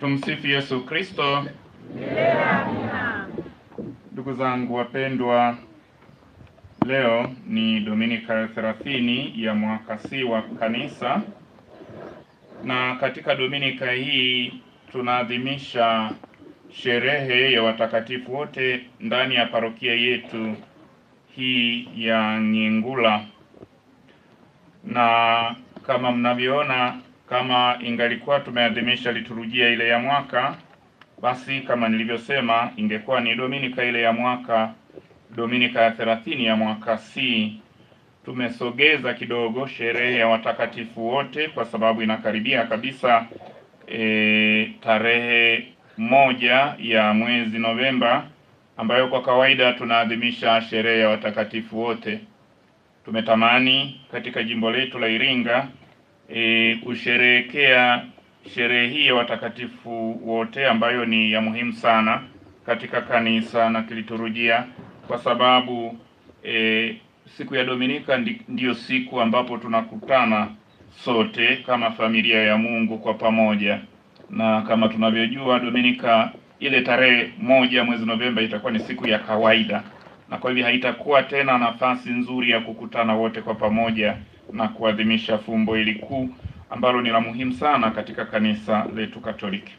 Tumsifu Yesu Kristo. Ndugu zangu wapendwa, leo ni Dominika ya 30 ya mwaka C wa kanisa, na katika Dominika hii tunaadhimisha sherehe ya watakatifu wote ndani ya parokia yetu hii ya Nyengula. Na kama mnavyoona, kama ingalikuwa tumeadhimisha liturujia ile ya mwaka, basi kama nilivyosema ingekuwa ni Dominika ile ya mwaka, Dominika ya 30 ya mwaka C. Tumesogeza kidogo sherehe ya watakatifu wote kwa sababu inakaribia kabisa tarehe 1 ya mwezi Novemba, ambayo kwa kawaida tunaadhimisha sherehe ya watakatifu wote. Tumetamani katika jimbo letu la Iringa kusherehekea sherehe hii ya watakatifu wote, ambayo ni ya muhimu sana katika kanisa na kiliturujia, kwa sababu siku ya Dominika ndiyo siku ambapo tunakutana sote kama familia ya Mungu kwa pamoja. Na kama tunavyojua, Dominika ile tarehe 1 mwezi Novemba itakuwa ni siku ya kawaida, na kwa hivyo haitakuwa tena nafasi nzuri ya kukutana wote kwa pamoja na kuadhimisha fumbo hili kuu ambalo ni la muhimu sana katika kanisa letu Katoliki.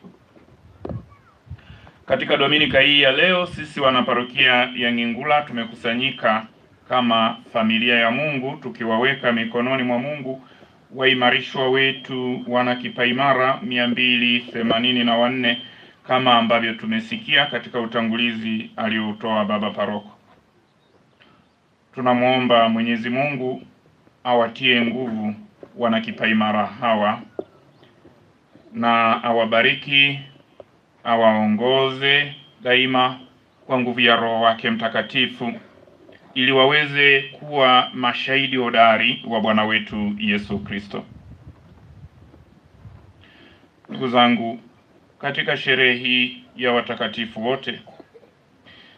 Katika Dominika hii ya leo, sisi wanaparokia ya Nyengula tumekusanyika kama familia ya Mungu, tukiwaweka mikononi mwa Mungu waimarishwa wetu wana kipaimara 284 kama ambavyo tumesikia katika utangulizi aliotoa baba paroko. Tunamuomba Mwenyezi Mungu awatie nguvu wana kipaimara hawa na awabariki, awaongoze daima kwa nguvu ya Roho wake Mtakatifu, ili waweze kuwa mashahidi hodari wa Bwana wetu Yesu Kristo. Ndugu zangu, katika sherehe hii ya watakatifu wote,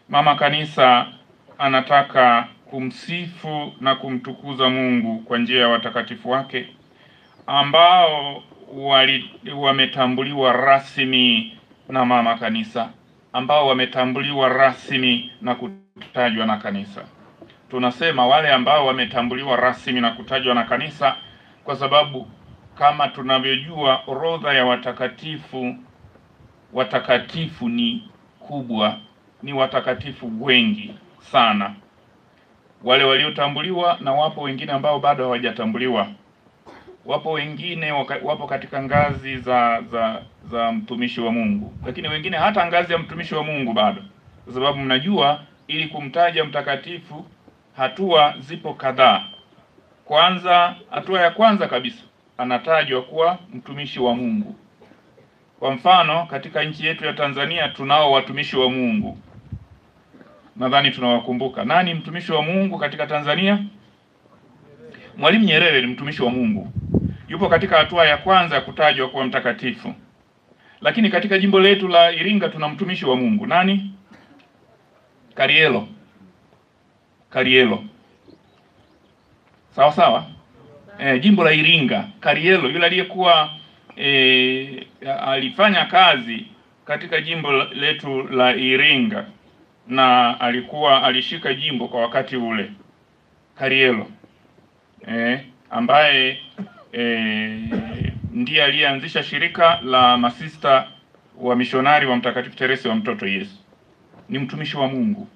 Mama Kanisa anataka kumsifu na kumtukuza Mungu kwa njia ya watakatifu wake ambao wametambuliwa rasmi na Mama Kanisa, ambao wametambuliwa rasmi na kutajwa na kanisa. Tunasema wale ambao wametambuliwa rasmi na kutajwa na kanisa kwa sababu kama tunavyojua orodha ya watakatifu ni kubwa, ni watakatifu wengi sana. Wale waliotambuliwa, na wapo wengine ambao bado hawajatambuliwa. Wapo wengine wapo katika ngazi za mtumishi wa Mungu, lakini wengine hata ngazi ya mtumishi wa Mungu bado, kwa sababu mnajua ili kumtaja mtakatifu hatua zipo kadhaa. Kwanza, hatua ya kwanza kabisa anatajwa kuwa mtumishi wa Mungu. Kwa mfano, katika nchi yetu ya Tanzania tunao watumishi wa Mungu. Nadhani tunawakumbuka. Nani mtumishi wa Mungu katika Tanzania? Mwalimu Nyerere ni mtumishi wa Mungu. Yupo katika hatua ya kwanza ya kutajwa kuwa mtakatifu. Lakini katika jimbo letu la Iringa tuna mtumishi wa Mungu. Nani? Karielo. Sawa sawa? Jimbo la Iringa, Karielo, yule aliyekuwa alifanya kazi katika jimbo letu la Iringa na alishika jimbo kwa wakati ule. Karielo ambaye ndiye aliyeanzisha shirika la masista wa mishonari wa Mtakatifu Teresa wa Mtoto Yesu. Ni mtumishi wa Mungu.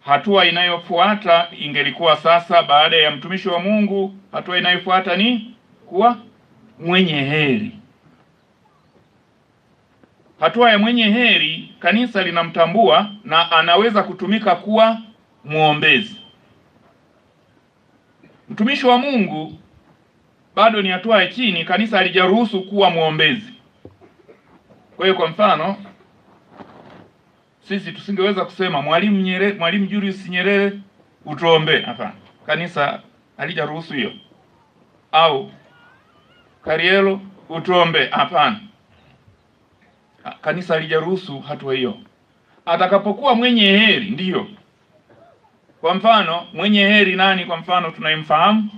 Hatua inayofuata ingelikuwa sasa, baada ya mtumishi wa Mungu, hatua inayofuata ni kuwa mwenye heri. Hatua ya mwenye heri, kanisa linamtambua na anaweza kutumika kuwa muombezi. Mtumishi wa Mungu bado ni hatua ya chini, kanisa halijaruhusu kuwa muombezi. Kwa hiyo, kwa mfano, sisi tusingeweza kusema Mwalimu Julius Nyerere utuombe. Hapana, kanisa halijaruhusu hiyo. Au Karielo utuombe. Hapana, kanisa halijaruhusu hatua hiyo. Atakapokuwa mwenye heri ndiyo. Kwa mfano, mwenye heri nani? Kwa mfano tunayemfahamu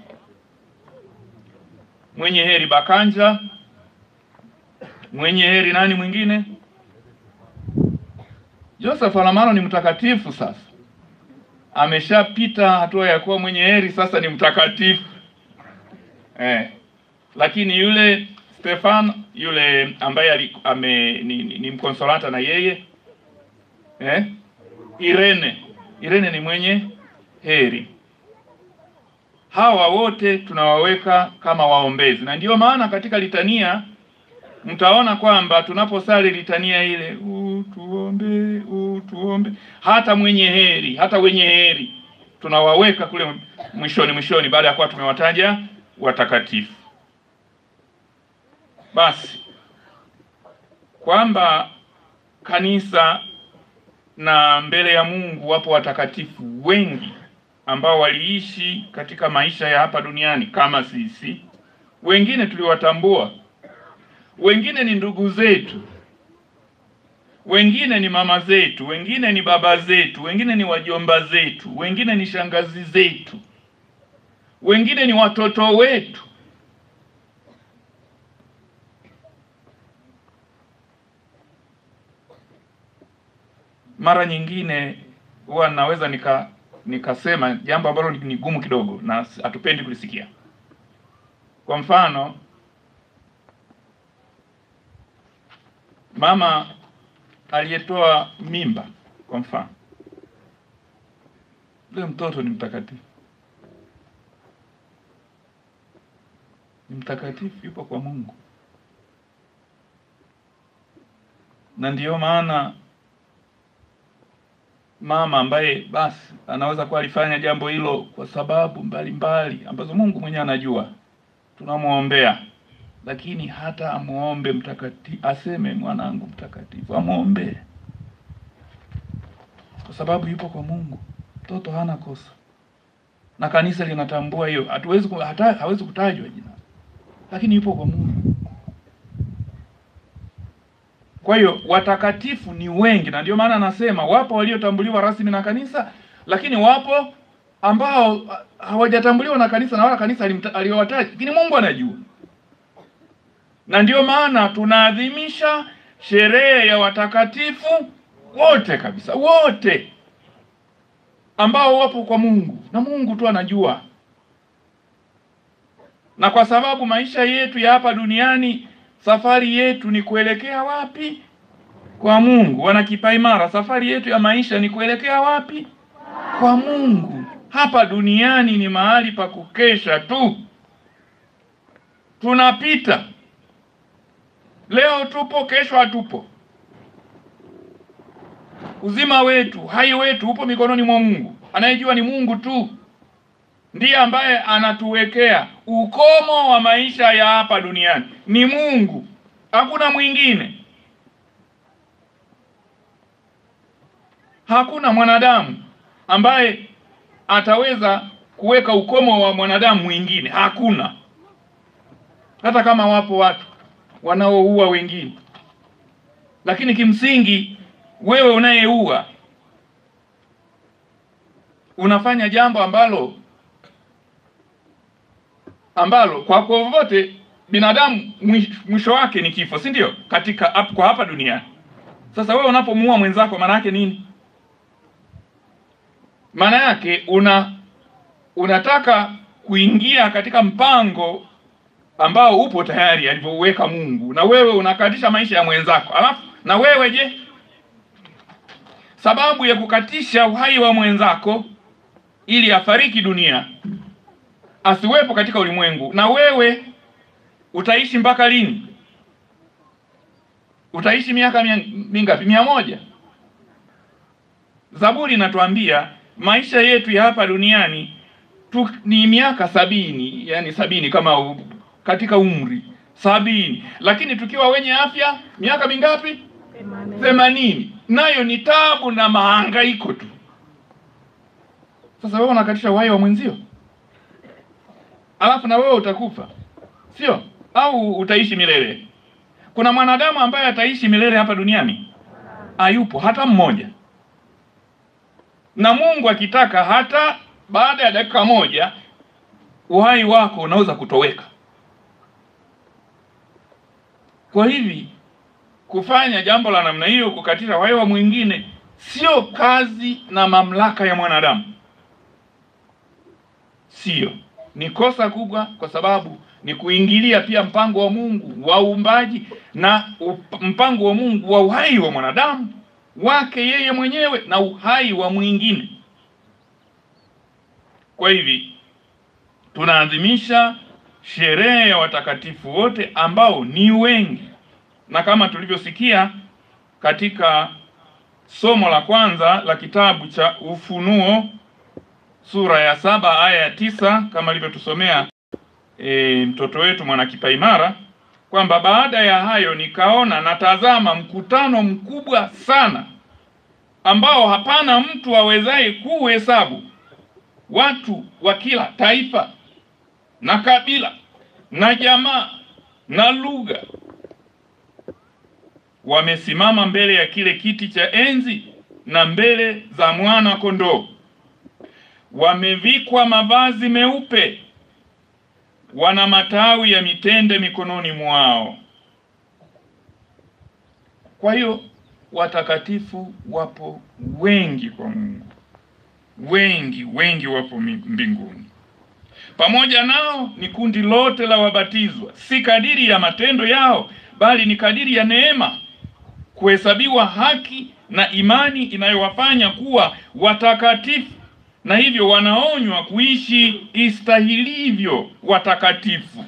mwenye heri Bakanja Mwenye heri nani mwingine? Joseph Alamano ni mtakatifu sasa. Ameshapita hatua ya kuwa mwenye heri, sasa ni mtakatifu. Lakini yule Stefano, yule ambaye ni mkonsolata na yeye, Irene ni mwenye heri. Hawa wote tunawaweka kama waombezi. Na ndiyo maana katika litania mtaona kwamba tunaposali litania ile, tuombe, hata wenye heri tunawaweka kule mwishoni baada ya kuwa tumewataja watakatifu. Basi kwamba kanisa na mbele ya Mungu wapo watakatifu wengi ambao waliishi katika maisha ya hapa duniani kama sisi. Wengine tuliwatambua, wengine ni ndugu zetu, wengine ni mama zetu, wengine ni baba zetu, wengine ni wajomba zetu, wengine ni shangazi zetu, wengine ni watoto wetu. Mara nyingine huwa naweza nikasema jambo ambalo ni gumu kidogo na hatupendi kulisikia. Kwa mfano, mama aliyetoa mimba, kwa mfano, yule mtoto ni mtakatifu. Ni mtakatifu, yupo kwa Mungu. Na ndiyo maana mama ambaye basi anaweza kuwa alifanya jambo hilo kwa sababu mbalimbali ambazo Mungu mwenyewe anajua, tunamuombea. Lakini hata amuombe mtakatifu, aseme mwanangu mtakatifu, amuombe, kwa sababu yupo kwa Mungu. Mtoto hana kosa, na kanisa linatambua hiyo. Hawezi kutajwa jina, lakini yupo kwa Mungu. Kwa hiyo watakatifu ni wengi, na ndio maana anasema wapo waliotambuliwa rasmi na kanisa, lakini wapo ambao hawajatambuliwa na kanisa na wala kanisa aliyowataja, lakini Mungu anajua. Na ndio maana tunaadhimisha sherehe ya watakatifu wote kabisa, wote ambao wapo kwa Mungu, na Mungu tu anajua. Na kwa sababu maisha yetu ya hapa duniani, safari yetu ni kuelekea wapi? Kwa Mungu. Wana Kipaimara, safari yetu ya maisha ni kuelekea wapi? Kwa Mungu. Hapa duniani ni mahali pa kukesha tu. Tunapita. Leo tupo, kesho hatupo. Uzima wetu, hai wetu upo mikononi mwa Mungu. Anayejua ni Mungu tu. Ndiye ambaye anatuwekea ukomo wa maisha ya hapa duniani. Ni Mungu, hakuna mwingine. Hakuna mwanadamu ambaye ataweza kuweka ukomo wa mwanadamu mwingine. Hakuna. Hata kama wapo watu wanaoua wengine, lakini kimsingi wewe unayeua unafanya jambo ambalo kwa wote binadamu mwisho wake ni kifo, si ndio? Kwa hapa duniani. Sasa wewe unapomuua mwenzako, maana yake nini? Maana yake unataka kuingia katika mpango ambao upo tayari alivyouweka Mungu, na wewe unakatisha maisha ya mwenzako. Alafu na wewe je? Sababu ya kukatisha uhai wa mwenzako ili afariki dunia, asiwepo katika ulimwengu, na wewe utaishi mpaka lini? Utaishi miaka mingapi? 100? Zaburi inatuambia maisha yetu ya hapa duniani ni miaka 70, yani 70 kama katika umri 70, lakini tukiwa wenye afya miaka mingapi? 80. Nayo ni taabu na mahangaiko tu. Sasa wewe unakatisha uhai wa mwenzio, alafu na wewe utakufa, sio? Au utaishi milele? Kuna mwanadamu ambaye ataishi milele hapa duniani? Hayupo hata mmoja. Na Mungu akitaka, hata baada ya dakika moja uhai wako unaweza kutoweka. Kwa hivi kufanya jambo la namna hiyo, kukatisha uhai wa mwingine, sio kazi na mamlaka ya mwanadamu. Sio, ni kosa kubwa, kwa sababu ni kuingilia pia mpango wa Mungu wa uumbaji na mpango wa Mungu wa uhai wa mwanadamu wake yeye mwenyewe na uhai wa mwingine. Kwa hivi tunaadhimisha sherehe ya watakatifu wote ambao ni wengi, na kama tulivyosikia katika somo la kwanza la kitabu cha Ufunuo sura ya 7 aya ya 9, kama alivyotusomea mtoto wetu mwana kipaimara, kwamba baada ya hayo nikaona na tazama mkutano mkubwa sana, ambao hapana mtu awezaye kuhesabu, watu wa kila taifa na kabila na jamaa na lugha, wamesimama mbele ya kile kiti cha enzi na mbele za mwana kondoo. Wamevikwa mavazi meupe, wana matawi ya mitende mikononi mwao. Kwa hiyo watakatifu wapo wengi kwa Mungu, wengi wapo mbinguni. Pamoja nao ni kundi lote la wabatizwa, si kadiri ya matendo yao, bali ni kadiri ya neema, kuhesabiwa haki na imani inayowafanya kuwa watakatifu, na hivyo wanaonywa kuishi istahilivyo watakatifu.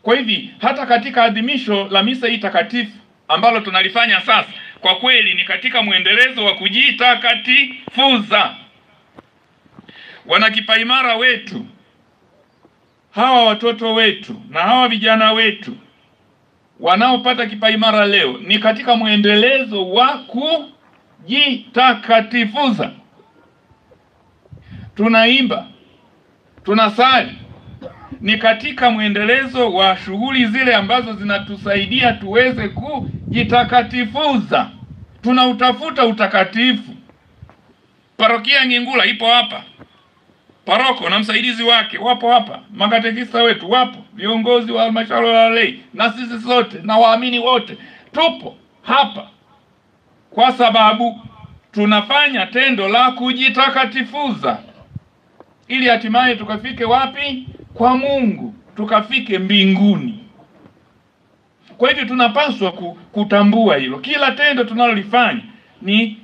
Kwa hivi hata katika adhimisho la misa hii takatifu ambalo tunalifanya sasa, kwa kweli ni katika mwendelezo wa kujitakatifuza. Wanakipaimara wetu, hawa watoto wetu na hawa vijana wetu wanaopata kipaimara leo, ni katika mwendelezo wa kujitakatifuza. Tunaimba, tunasali, ni katika mwendelezo wa shughuli zile ambazo zinatusaidia tuweze kujitakatifuza. Tunautafuta utakatifu. Parokia Ngingula ipo hapa, paroko na msaidizi wake wapo hapa, makatekista wetu wapo, viongozi wa halmashauri ya lei, na sisi sote na waamini wote tupo hapa, kwa sababu tunafanya tendo la kujitakatifuza, ili hatimaye tukafike wapi? Kwa Mungu, tukafike mbinguni. Kwa hivyo tunapaswa kutambua hilo. Kila tendo tunalolifanya ni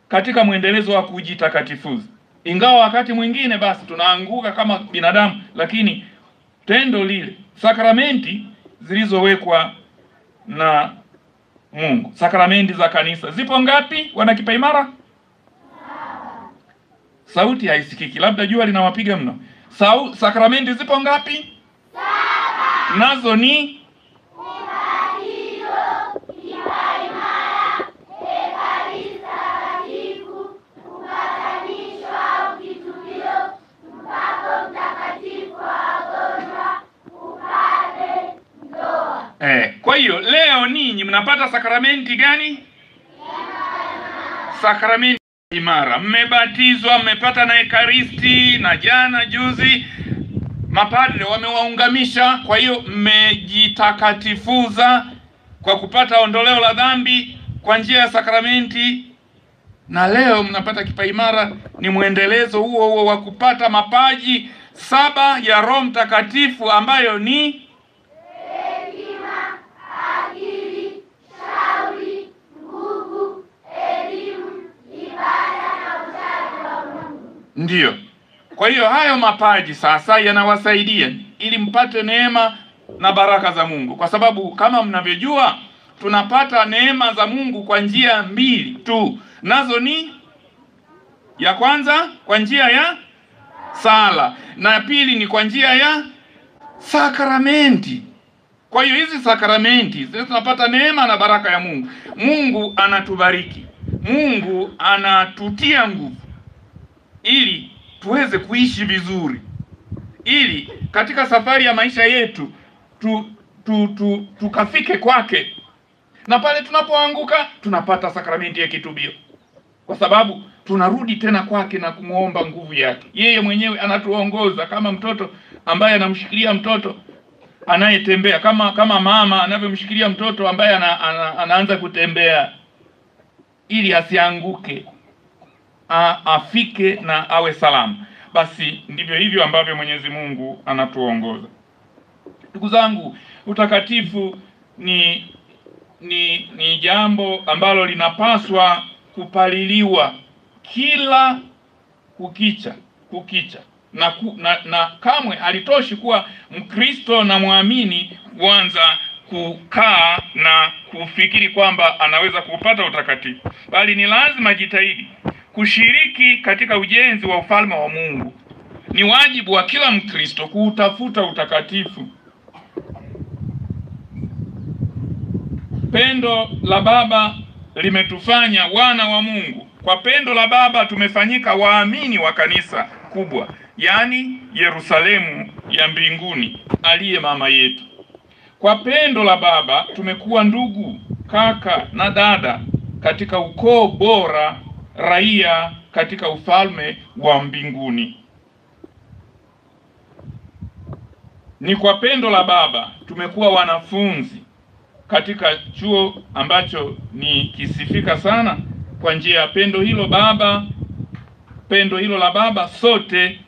katika mwendelezo wa kujitakatifuza. Ingawa wakati mwingine basi tunaanguka kama binadamu, lakini tendo lile, sakramenti zilizowekwa na Mungu, sakramenti za kanisa zipo ngapi? Wanakipaimara? Sauti haisikiki, labda jua linawapiga mno. Sakramenti zipo ngapi? 7. Nazo ni ubatizo, kipaimara, ekaristi takatifu, upatanisho au kitubio, mpako mtakatifu wa wagonjwa, upate, ndoa. Kwa hiyo leo ninyi mnapata sakramenti gani? Sakramenti imara. Mmebatizwa, mmepata na ekaristi, na jana juzi mapadre wamewaungamisha. Kwa hiyo mmejitakatifuza kwa kupata ondoleo la dhambi kwa njia ya sakramenti, na leo mnapata kipaimara. Ni mwendelezo huo wa kupata mapaji 7 ya Roho Mtakatifu, ambayo ni hekima, akili, shauri, nguvu, elimu, ibada na uchaji wa Mungu. Ndiyo. Kwa hiyo hayo mapaji sasa yanawasaidia ili mpate neema na baraka za Mungu, kwa sababu kama mnavyojua tunapata neema za Mungu kwa njia 2 tu, nazo ni ya kwanza kwa njia ya sala, na pili ni kwa njia ya sakramenti. Kwa hiyo hizi sakramenti tunapata neema na baraka ya Mungu. Mungu anatubariki, Mungu anatutia nguvu ili tuweze kuishi vizuri, ili katika safari ya maisha yetu tukafike kwake. Na pale tunapoanguka tunapata sakramenti ya kitubio, kwa sababu tunarudi tena kwake na kumuomba nguvu yake. Yeye mwenyewe anatuongoza kama mtoto ambaye anamshikilia mtoto anayetembea, kama mama anavyomshikilia mtoto ambaye anaanza kutembea ili asianguke, afike na awe salama. Basi ndivyo hivyo ambavyo Mwenyezi Mungu anatuongoza. Ndugu zangu, utakatifu ni jambo ambalo linapaswa kupaliliwa kila kukicha na kamwe halitoshi kuwa Mkristo na muamini kuanza kukaa na kufikiri kwamba anaweza kupata utakatifu, bali ni lazima jitahidi kushiriki katika ujenzi wa ufalme wa Mungu. Ni wajibu wa kila Mkristo kuutafuta utakatifu. Pendo la Baba limetufanya wana wa Mungu. Kwa pendo la Baba tumefanyika waamini wa kanisa kubwa, yani Yerusalemu ya mbinguni, aliye mama yetu. Kwa pendo la Baba tumekuwa ndugu, kaka na dada katika ukoo bora, raia katika ufalme wa mbinguni. Ni kwa pendo la Baba tumekuwa wanafunzi katika chuo ambacho ni kisifika sana. Kwa njia ya pendo hilo la Baba sote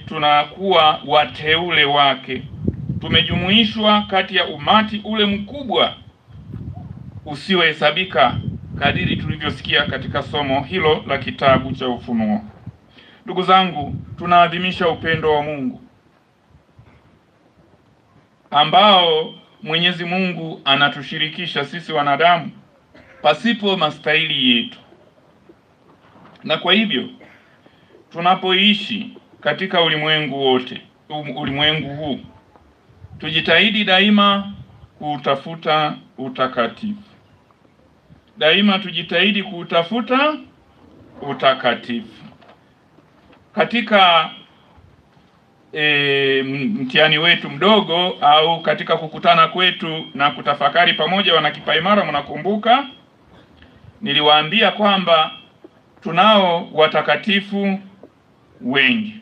tunakuwa wateule wake. Tumejumuishwa kati ya umati ule mkubwa usiohesabika, kadiri tulivyosikia katika somo hilo la kitabu cha Ufunuo. Ndugu zangu, tunaadhimisha upendo wa Mungu ambao Mwenyezi Mungu anatushirikisha sisi wanadamu pasipo mastahili yetu. Na kwa hivyo tunapoishi katika ulimwengu huu, tujitahidi daima kutafuta utakatifu. Daima tujitahidi kutafuta utakatifu. Katika mtihani wetu mdogo au katika kukutana kwetu na kutafakari pamoja, wana Kipaimara, mnakumbuka niliwaambia kwamba tunao watakatifu wengi,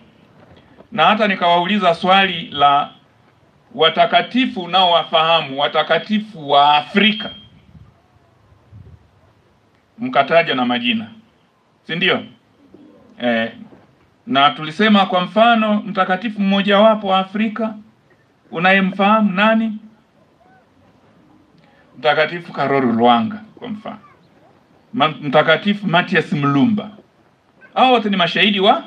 na hata nikawauliza swali la watakatifu nao wafahamu, watakatifu wa Afrika, mkataja na majina, si ndio? Na tulisema kwa mfano mtakatifu mmoja wapo wa Afrika unayemfahamu nani? Mtakatifu Karoli Lwanga kwa mfano, mtakatifu Mathias Mlumba. Hao wote ni mashahidi wa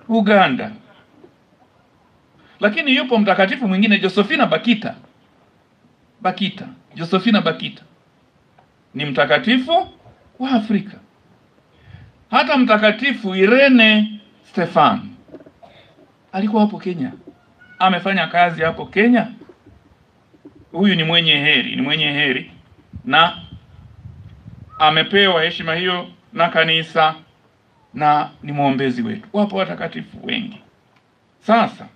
Uganda. Lakini yupo mtakatifu mwingine, Josephina Josephina Bakita ni mtakatifu wa Afrika. Hata mtakatifu Irene Stefan alikuwa hapo Kenya, amefanya kazi hapo Kenya. Huyu ni mwenye heri na amepewa heshima hiyo na kanisa na ni mwombezi wetu. Wapo watakatifu wengi. Sasa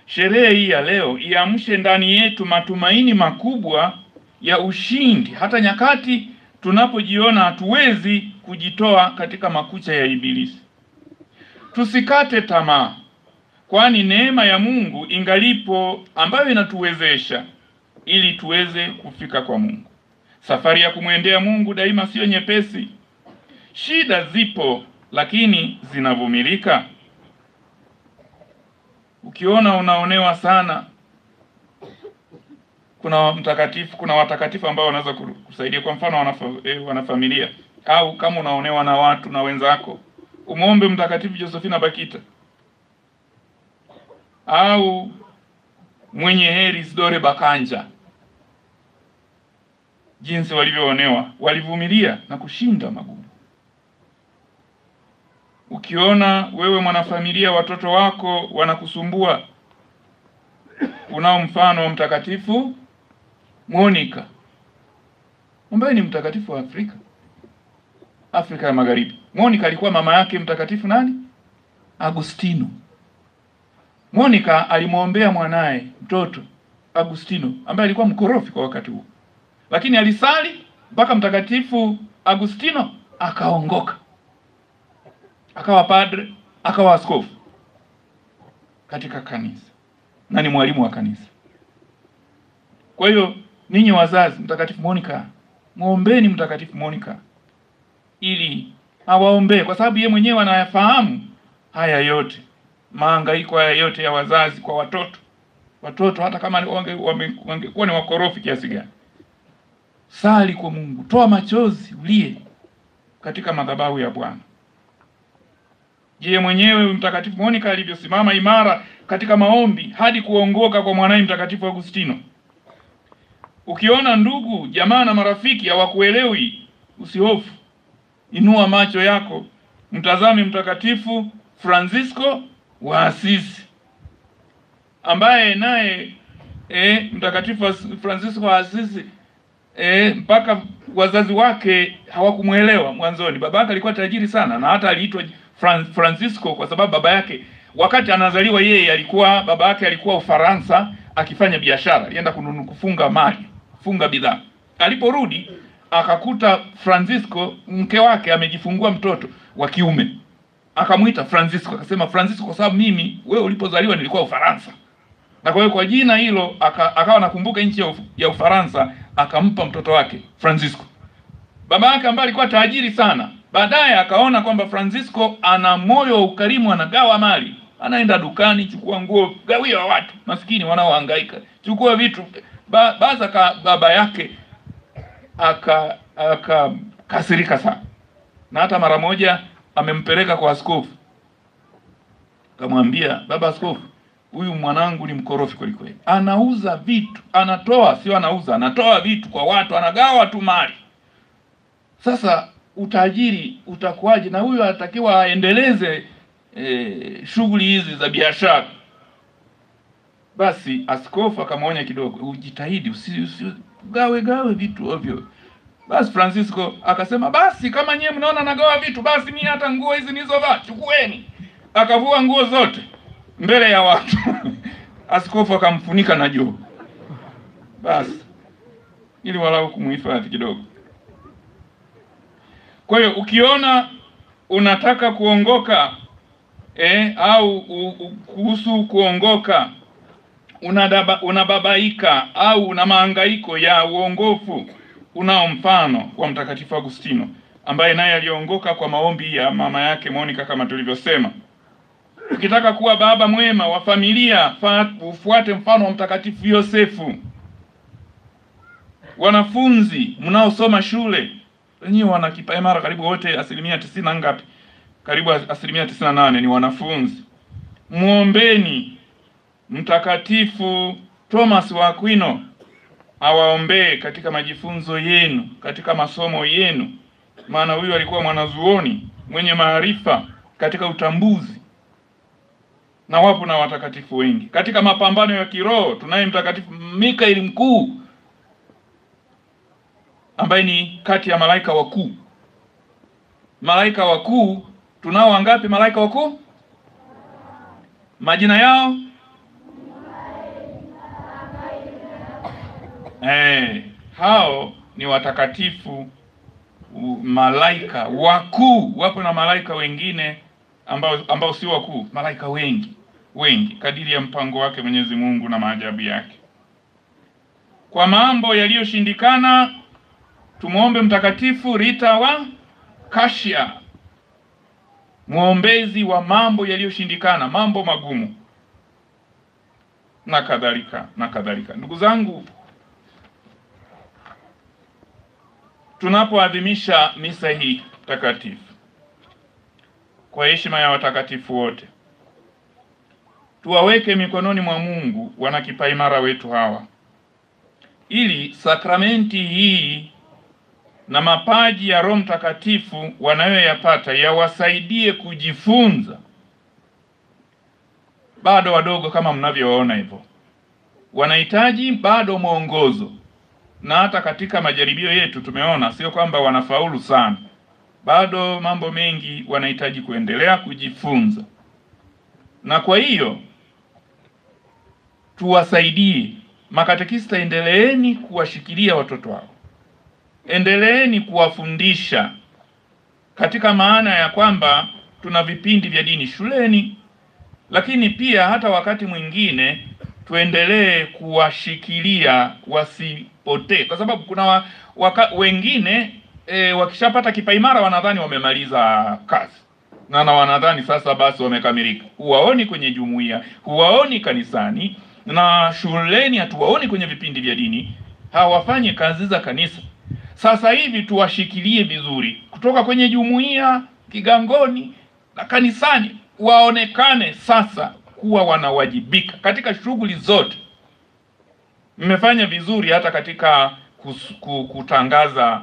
sherehe hii ya leo iamshe ndani yetu matumaini makubwa ya ushindi, hata nyakati tunapojiona hatuwezi kujitoa katika makucha ya Ibilisi. Tusikate tamaa, kwani neema ya Mungu ingalipo ambayo inatuwezesha ili tuweze kufika kwa Mungu. Safari ya kumwendea Mungu daima sio nyepesi. Shida zipo, lakini zinavumilika. Ukiona unaonewa sana, kuna watakatifu ambao wanaweza kusaidia. Kwa mfano wanafamilia, au kama unaonewa na watu na wenzako, umuombe mtakatifu Josephina Bakita au mwenye heri Isidore Bakanja. Jinsi walivyoonewa, walivumilia na kushinda magumu. Ukiona wewe mwanafamilia watoto wako wanakusumbua, unao mfano wa mtakatifu Monica, ambaye ni mtakatifu wa Afrika ya Magharibi. Monica alikuwa mama yake mtakatifu nani? Agustino. Monica alimwombea mwanae mtoto Agustino ambaye alikuwa mkorofi kwa wakati huo, lakini alisali mpaka mtakatifu Agustino akaongoka, akawa padre, akawa askofu katika kanisa. na ni mwalimu wa kanisa. Kwa hiyo ninyi wazazi, Mtakatifu Monica, muombeeni Mtakatifu Monica ili awaombee, kwa sababu yeye mwenyewe anayafahamu haya yote, mahangaiko haya yote ya wazazi kwa watoto. Watoto hata kama wangekuwa ni wakorofi kiasi gani, sali kwa Mungu, toa machozi, ulie katika madhabahu ya Bwana. Je, mwenyewe Mtakatifu Monica alivyosimama imara katika maombi hadi kuongoka kwa mwanae Mtakatifu Agustino. Ukiona ndugu, jamaa na marafiki hawakuelewi, usihofu. Inua macho yako, mtazame Mtakatifu Francisco wa Asisi, ambaye naye Mtakatifu Francisco wa Asisi mpaka wazazi wake hawakumuelewa mwanzoni. Babake alikuwa tajiri sana, na hata aliitwa Francisco kwa sababu baba yake wakati anazaliwa yeye baba yake alikuwa Ufaransa akifanya biashara, alienda kufunga mali, funga bidhaa. Aliporudi akakuta Francisco mke wake amejifungua mtoto wa kiume. Akamuita Francisco, akasema Francisco kwa sababu wewe ulipozaliwa nilikuwa Ufaransa. Na kwa hiyo kwa jina hilo akawa nakumbuka nchi ya Ufaransa, akampa mtoto wake Francisco. Baba yake ambaye alikuwa tajiri sana, baadaye akaona kwamba Francisco ana moyo wa ukarimu, anagawa mali. Anaenda dukani, chukua nguo, gawia watu maskini wanaohangaika, chukua vitu. Baba yake kasirika sana. Na hata mara moja amempeleka kwa askofu. Akamwambia, baba askofu, huyu mwanangu ni mkorofi kweli kweli. Anauza vitu, anatoa vitu kwa watu, anagawa tu mali. Sasa utajiri utakuwaje? Na huyu anatakiwa aendeleze shughuli hizi za biashara. Basi askofu akamwonya kidogo, ujitahidi usigawe vitu ovyo. Basi Francisco akasema, basi kama nyewe mnaona nagawa vitu, basi mimi hata nguo hizi nilizovaa chukueni. Akavua nguo zote mbele ya watu. Askofu akamfunika na joho. Basi ili walau kumuhifadhi kidogo. Kwa hiyo ukiona unataka kuongoka au kuhusu kuongoka unababaika au una mahangaiko ya uongofu, unao mfano wa Mtakatifu Agustino ambaye naye aliongoka kwa maombi ya mama yake Monica kama tulivyosema. Ukitaka kuwa baba mwema wa familia, ufuate mfano wa Mtakatifu Yosefu. Wanafunzi mnaosoma shule, wenyewe wana kipaimara karibu wote 90 ngapi? Karibu 98 ni wanafunzi. Muombeni Mtakatifu Thomas wa Aquino awaombee katika majifunzo yenu, katika masomo yenu. Maana huyu alikuwa mwanazuoni mwenye maarifa katika utambuzi. Na wapo na watakatifu wengi. Katika mapambano ya kiroho tunaye Mtakatifu Mikaeli Mkuu, ambaye ni kati ya malaika wakuu. Malaika wakuu tunao wangapi malaika wakuu? Majina yao? Hao ni watakatifu malaika wakuu. Wapo na malaika wengine ambao si wakuu, malaika wengi kadiri ya mpango wake Mwenyezi Mungu na maajabu yake. Kwa mambo yaliyoshindikana tumuombe Mtakatifu Rita wa Kashia, muombezi wa mambo yaliyoshindikana, mambo magumu na kadhalika. Ndugu zangu, tunapoadhimisha misa hii takatifu kwa heshima ya watakatifu wote, tuwaweke mikononi mwa Mungu wanakipaimara wetu hawa, ili sakramenti hii na mapaji ya Roho Mtakatifu wanayoyapata yawasaidie kujifunza. Bado wadogo kama mnavyoona hivyo, wanahitaji bado mwongozo. Na hata katika majaribio yetu tumeona sio kwamba wanafaulu sana, bado mambo mengi wanahitaji kuendelea kujifunza. Na kwa hiyo tuwasaidie. Makatekista, endeleeni kuwashikilia watoto wao, endeleeni kuwafundisha, katika maana ya kwamba tuna vipindi vya dini shuleni, lakini pia hata wakati mwingine tuendelee kuwashikilia wasipotee, kwa sababu kuna wengine wakishapata kipaimara wanadhani wamemaliza kazi na wanadhani sasa basi wamekamilika. Huwaoni kwenye jumuiya, huwaoni kanisani, na shuleni hatuwaoni kwenye vipindi vya dini, hawafanye kazi za kanisa. Sasa hivi tuwashikilie vizuri, kutoka kwenye jumuiya, kigangoni na kanisani, waonekane sasa kuwa wanawajibika katika shughuli zote. Mmefanya vizuri hata katika kutangaza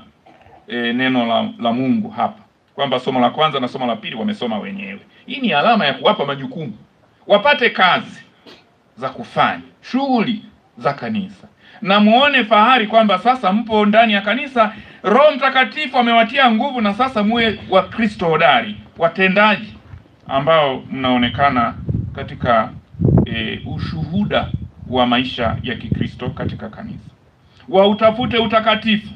neno la Mungu hapa, kwamba somo la kwanza na somo la pili wamesoma wenyewe. Hii ni alama ya kuwapa majukumu, wapate kazi za kufanya, shughuli za kanisa, na muone fahari kwamba sasa mpo ndani ya kanisa. Roho Mtakatifu amewatia nguvu, na sasa muwe wa Kristo hodari, watendaji ambao mnaonekana katika ushuhuda wa maisha ya Kikristo katika kanisa. Wautafute utakatifu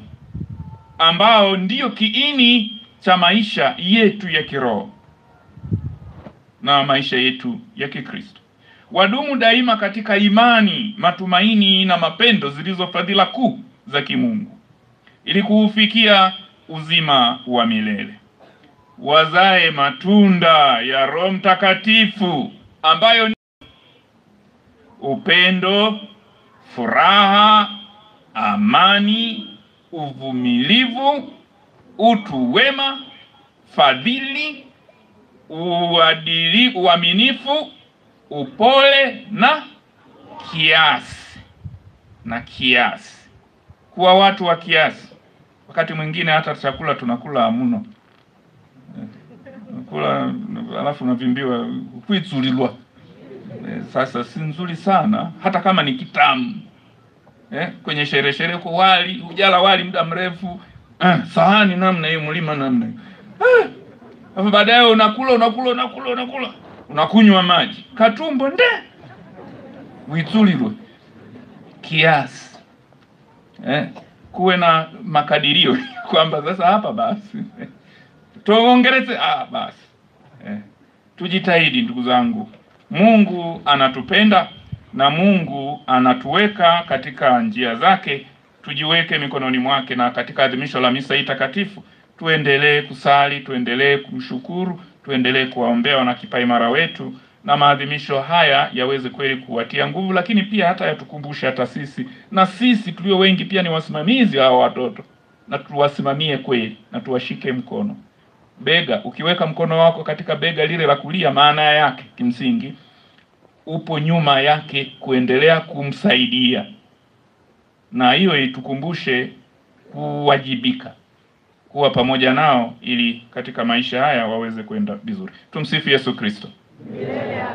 ambao ndiyo kiini cha maisha yetu ya kiroho na maisha yetu ya Kikristo. Wadumu daima katika imani, matumaini na mapendo zilizo fadhila kuu za kimungu, ili kuufikia uzima wa milele. Wazae matunda ya Roho Mtakatifu ambayo ni upendo, furaha, amani, uvumilivu, utu wema, fadhili, uadili, uaminifu, upole na kiasi. Na kiasi, kuwa watu wa kiasi. Wakati mwingine hata chakula tunakula mno, kula alafu unavimbiwa kuitsulilwa. Sasa si nzuri sana, hata kama ni kitamu. Kwenye sherehe kwa wali, hujala wali muda mrefu, sahani namna hiyo, mlima namna hiyo. Hapo baadaye unakula, unakunywa maji, katumbo nde uitsulilwe. Kiasi. Kuwe na makadirio kwamba sasa hapa basi tuongereze basi. Tujitahidi ndugu zangu. Mungu anatupenda na Mungu anatuweka katika njia zake. Tujiweke mikononi mwake, na katika adhimisho la misa hii takatifu tuendelee kusali, tuendelee kumshukuru, tuendelee kuwaombea wana kipaimara wetu, na maadhimisho haya yaweze kweli kuwatia nguvu, lakini pia hata yatukumbushe hata sisi, na sisi tulio wengi pia ni wasimamizi hao watoto, na tuwasimamie kweli na tuwashike mkono. Bega, ukiweka mkono wako katika bega lile la kulia, maana yake kimsingi upo nyuma yake kuendelea kumsaidia, na hiyo itukumbushe kuwajibika, kuwa pamoja nao ili katika maisha haya waweze kwenda vizuri. Tumsifu Yesu Kristo. Yeah.